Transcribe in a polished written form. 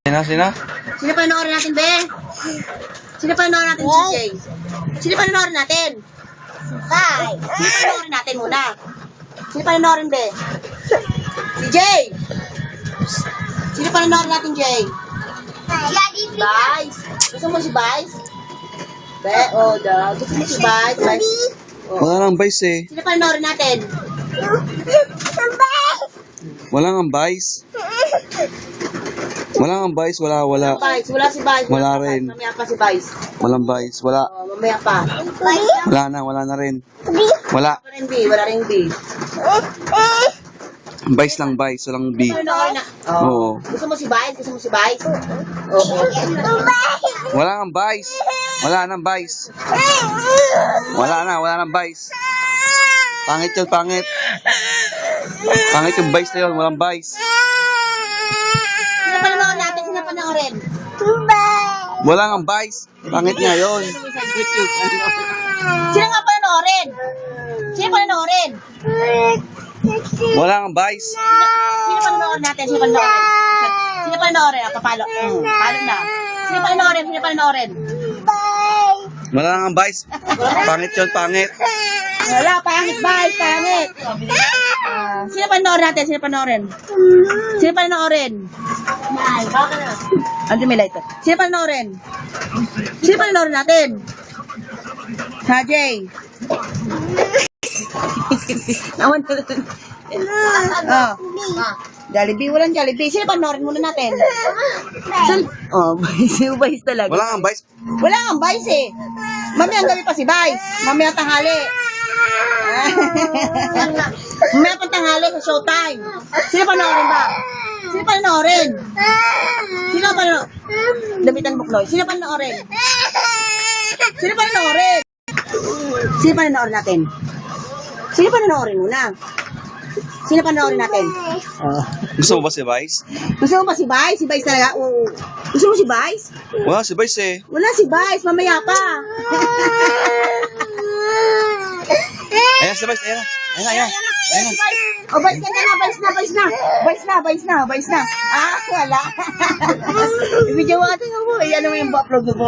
Sino? Sino panoorin natin, be? Sino panoorin natin, CJ? Sino panoorin natin? Bye. Sino panoorin natin muna? Sino panoorin, be? Si Jay! Sino panoorin natin, Jay? Vice. Gusto mo si Vice? Be, daw. Gusto mo si Vice? Wala nang vice eh. Sino panoorin natin? Wala nang vice. Wala nang vice, wala. Vice. Wala si Vice. Wala rin. Mamaya pa si Vice. Walang vice, wala. Mamaya pa. Wala na rin. Wala. Wala rin B. Wala rin B. Vice lang vice, walang B. Panoorin na. Oo. Gusto mo si Vice? Gusto mo si Vice? Oo. Wala nang vice. Wala nang vice. Wala nang vice. Pangit yun, pangit. Pangit yung vice na yun, walang vice. Sino panoorin natin? Sino panoorin? Wala nang vice. Pangit nga yun. Sino nga panoorin? Sino panoorin? Wala nang vice. Sino panoorin natin? Sino panoorin? Sino panoorin? Papalo. Palo na. Sino panoorin? Sino panoorin? Wala nang vice. Pangit yun, pangit. Wala, pangit ba? Pangit. Sino panoorin natin? Sino panoorin? Sino panoorin? Andi may lighter. Sino panoorin? Sino panoorin natin? Ha, Jay? Naman ko. Jollibee, walang Jollibee. Sino panoorin muna natin? Si Vice talaga. Wala nang vice. Wala kang Vice eh. Mamayang gabi pa si Vice. Mamayang tanghali. Mamayang pang tanghali sa showtime. Sino panoorin ba? Sino panoorin? Sino panoorin? Damitan Buknoy. Sino panoorin? Sino panoorin? Sino panoorin natin? Sino panoorin muna? Sino panoorin natin? Gusto mo ba si Vice? Gusto mo ba si Vice? Si Vice talaga? Oo. Gusto mo si Vice? Wala si Vice eh. Wala si Vice. Mamaya pa. Ayan si Vice, ayan. Ayan. O, Vice ka na. Vice na. Wala. Ibigyan mo natin ako. Ano mo yung upload mo?